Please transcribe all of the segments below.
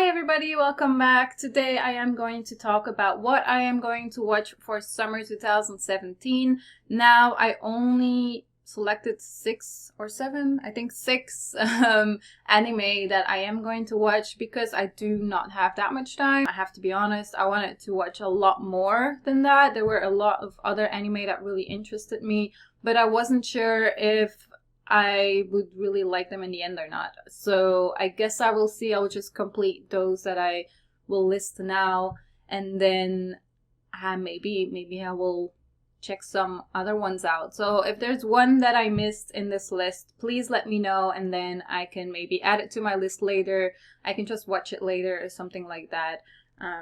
everybody, welcome back. Today I am going to talk about what I am going to watch for summer 2017. Now I only selected 6 or 7, I think 6 anime that I am going to watch because I do not have that much time. I have to be honest, I wanted to watch a lot more than that. There were a lot of other anime that really interested me, but I wasn't sure if I would really like them in the end or not. So I guess I will see. I will just complete those that I will list now, and then maybe I will check some other ones out. So if there's one that I missed in this list, please let me know, and then I can maybe add it to my list later. I can just watch it later or something like that.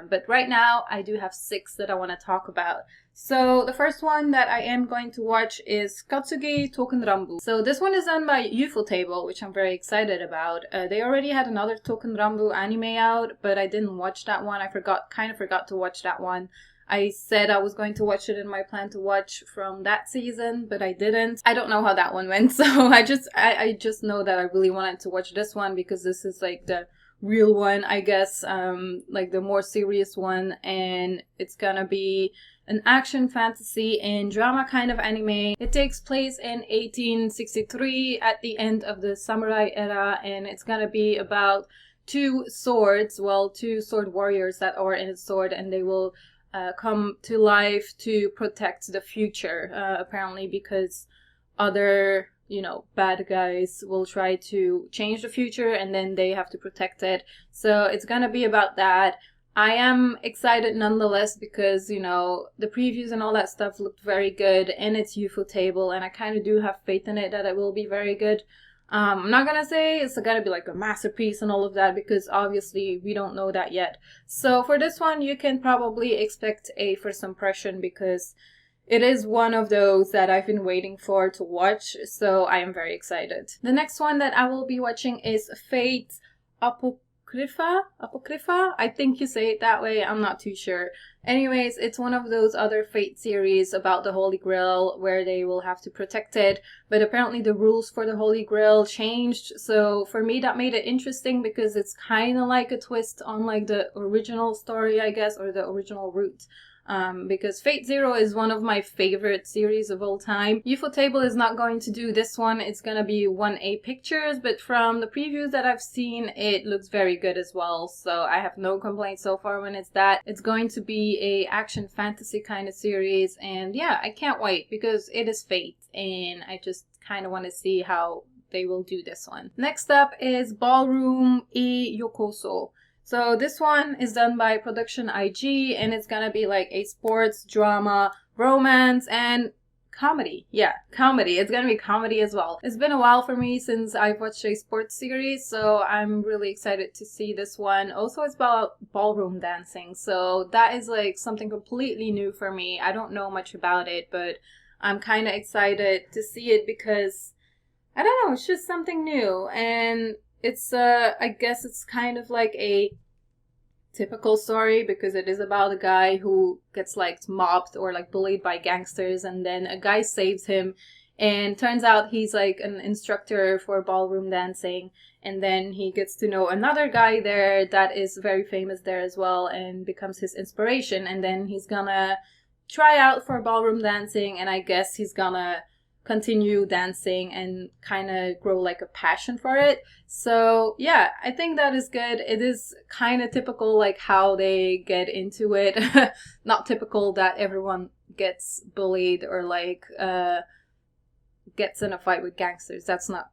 But right now, I do have 6 that I want to talk about. So the first one that I am going to watch is Katsuge Tokenrambu. So this one is done by Ufotable, which I'm very excited about. They already had another Tokenrambu anime out, but I didn't watch that one. I kind of forgot to watch that one. I said I was going to watch it in my plan to watch from that season, but I didn't. I don't know how that one went, so I just know that I really wanted to watch this one because this is like the real one, I guess, like the more serious one, and it's gonna be an action, fantasy, and drama kind of anime. It takes place in 1863 at the end of the samurai era, and it's gonna be about two sword warriors that are in a sword, and they will come to life to protect the future, apparently because other bad guys will try to change the future and then they have to protect it. So it's gonna be about that. I am excited nonetheless because, the previews and all that stuff looked very good, and it's Ufotable, and I kind of do have faith in it that it will be very good. I'm not gonna say it's gonna be like a masterpiece and all of that because obviously we don't know that yet. So for this one, you can probably expect a first impression because it is one of those that I've been waiting for to watch, so I am very excited. The next one that I will be watching is Fate Apocrypha? I think you say it that way, I'm not too sure. Anyways, it's one of those other Fate series about the Holy Grail where they will have to protect it, but apparently the rules for the Holy Grail changed, so for me that made it interesting because it's kind of like a twist on like the original story, I guess, or the original route. Because FateZero is one of my favorite series of all time. Ufotable is not going to do this one. It's gonna be 1A Pictures, but from the previews that I've seen, it looks very good as well. So I have no complaints so far when it's that. It's going to be a action fantasy kind of series, and yeah, I can't wait because it is Fate, and I just kind of want to see how they will do this one. Next up is Ballroom II. So this one is done by Production IG, and it's gonna be like a sports, drama, romance, and comedy. Yeah, comedy. It's gonna be comedy as well. It's been a while for me since I've watched a sports series, so I'm really excited to see this one. Also, it's about ballroom dancing, so that is like something completely new for me. I don't know much about it, but I'm kind of excited to see it because, I don't know, it's just something new, and it's, I guess it's kind of like a typical story because it is about a guy who gets like mobbed or like bullied by gangsters, and then a guy saves him, and turns out he's like an instructor for ballroom dancing, and then he gets to know another guy there that is very famous there as well and becomes his inspiration, and then he's gonna try out for ballroom dancing, and I guess he's gonna continue dancing and kind of grow like a passion for it. So yeah, I think that is good. It is kind of typical like how they get into it. Not typical that everyone gets bullied or like gets in a fight with gangsters. That's not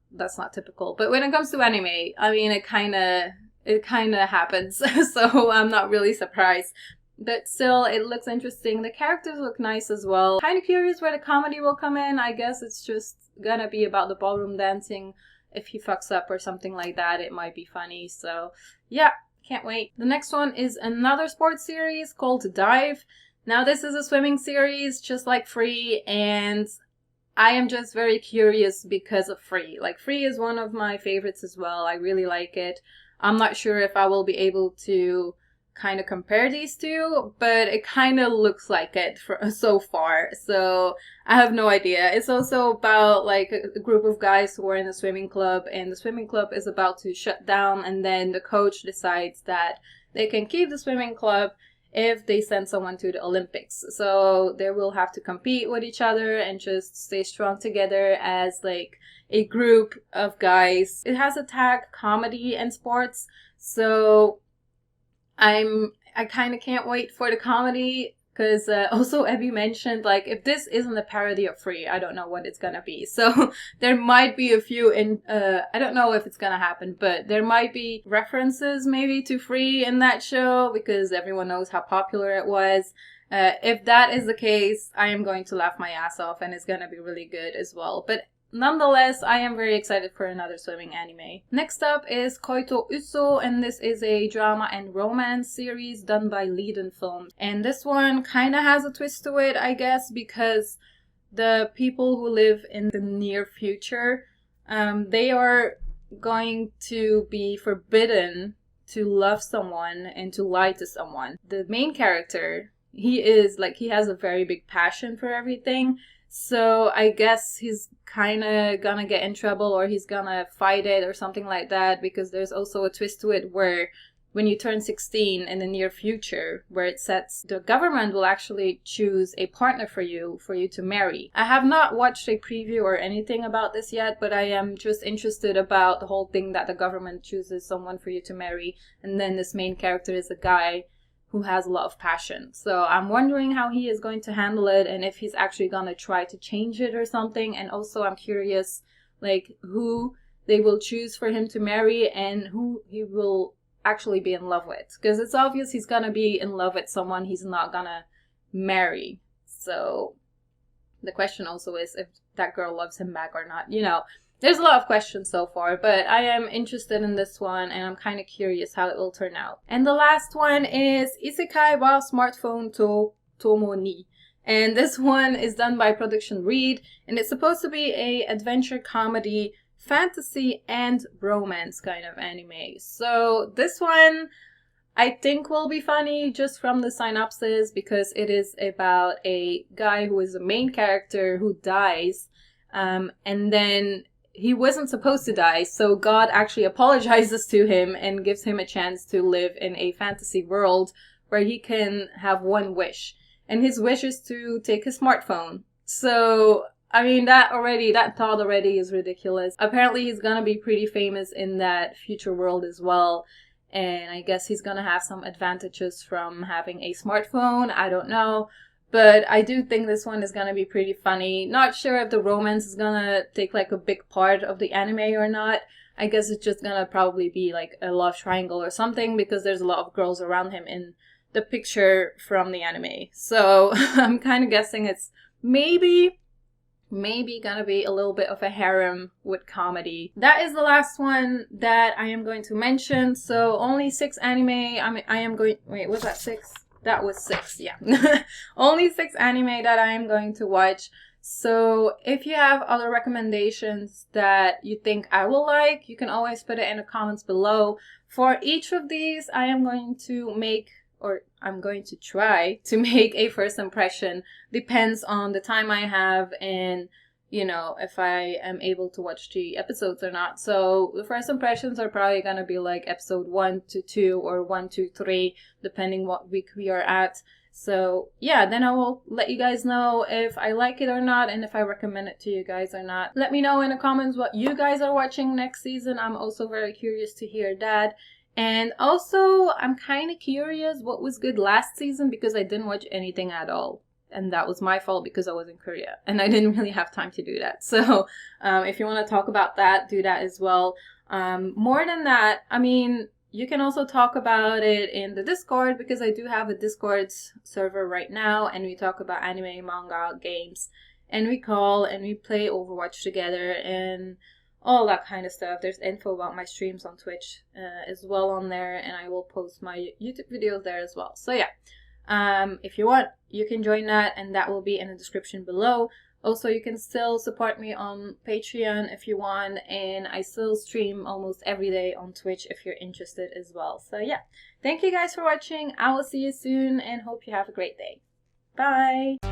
typical. But when it comes to anime, I mean it kind of happens. So I'm not really surprised. But still, it looks interesting. The characters look nice as well. Kind of curious where the comedy will come in. I guess it's just gonna be about the ballroom dancing. If he fucks up or something like that, it might be funny. So yeah, can't wait. The next one is another sports series called Dive. Now this is a swimming series just like Free, and I am just very curious because of Free. Like Free is one of my favorites as well. I really like it. I'm not sure if I will be able to kind of compare these two, but it kind of looks like it so far. So I have no idea. It's also about like a group of guys who are in a swimming club, and the swimming club is about to shut down, and then the coach decides that they can keep the swimming club if they send someone to the Olympics. So they will have to compete with each other and just stay strong together as like a group of guys. It has a tag comedy and sports, so I kind of can't wait for the comedy, because also Abby mentioned, like, if this isn't a parody of Free, I don't know what it's gonna be. So there might be a few I don't know if it's gonna happen, but there might be references maybe to Free in that show, because everyone knows how popular it was. If that is the case, I am going to laugh my ass off, and it's gonna be really good as well. But nonetheless, I am very excited for another swimming anime. Next up is Coital, and this is a drama and romance series done by Leiden Films. And this one kind of has a twist to it, I guess, because the people who live in the near future, they are going to be forbidden to love someone and to lie to someone. The main character, he has a very big passion for everything. So I guess he's kind of gonna get in trouble, or he's gonna fight it or something like that, because there's also a twist to it where when you turn 16 in the near future, where it sets the government will actually choose a partner for you to marry. I have not watched a preview or anything about this yet, but I am just interested about the whole thing that the government chooses someone for you to marry, and then this main character is a guy who has a lot of passion. So I'm wondering how he is going to handle it, and if he's actually going to try to change it or something. And also I'm curious, like, who they will choose for him to marry and who he will actually be in love with. Because it's obvious he's going to be in love with someone he's not going to marry. So the question also is if that girl loves him back or not. You know, there's a lot of questions so far, but I am interested in this one, and I'm kind of curious how it will turn out. And the last one is Isekai wa Smartphone to Tomo ni. And this one is done by Production Reed, and it's supposed to be a adventure comedy, fantasy, and romance kind of anime. So this one I think will be funny just from the synopsis, because it is about a guy who is the main character who dies, and then he wasn't supposed to die, so God actually apologizes to him and gives him a chance to live in a fantasy world where he can have one wish. And his wish is to take his smartphone. So, I mean, that thought already is ridiculous. Apparently he's gonna be pretty famous in that future world as well. And I guess he's gonna have some advantages from having a smartphone. I don't know. But I do think this one is going to be pretty funny. Not sure if the romance is going to take like a big part of the anime or not. I guess it's just going to probably be like a love triangle or something, because there's a lot of girls around him in the picture from the anime. So I'm kind of guessing it's maybe going to be a little bit of a harem with comedy. That is the last one that I am going to mention. So only 6 anime. Wait, was that 6? That was 6, yeah. Only 6 anime that I am going to watch. So if you have other recommendations that you think I will like, you can always put it in the comments below. For each of these, I'm going to try to make a first impression. Depends on the time I have and, you know, if I am able to watch the episodes or not. So the first impressions are probably going to be like episode 1 to 2 or 1 to 3, depending what week we are at. So yeah, then I will let you guys know if I like it or not, and if I recommend it to you guys or not. Let me know in the comments what you guys are watching next season. I'm also very curious to hear that. And also, I'm kind of curious what was good last season, because I didn't watch anything at all. And that was my fault because I was in Korea and I didn't really have time to do that. So if you want to talk about that, do that as well. More than that, I mean, you can also talk about it in the Discord, because I do have a Discord server right now, and we talk about anime, manga, games, and we call and we play Overwatch together and all that kind of stuff. There's info about my streams on Twitch as well on there, and I will post my YouTube videos there as well. So yeah. If you want, you can join that, and that will be in the description below. Also, you can still support me on Patreon if you want, and I still stream almost every day on Twitch if you're interested as well. So yeah, thank you guys for watching. I will see you soon and hope you have a great day. Bye!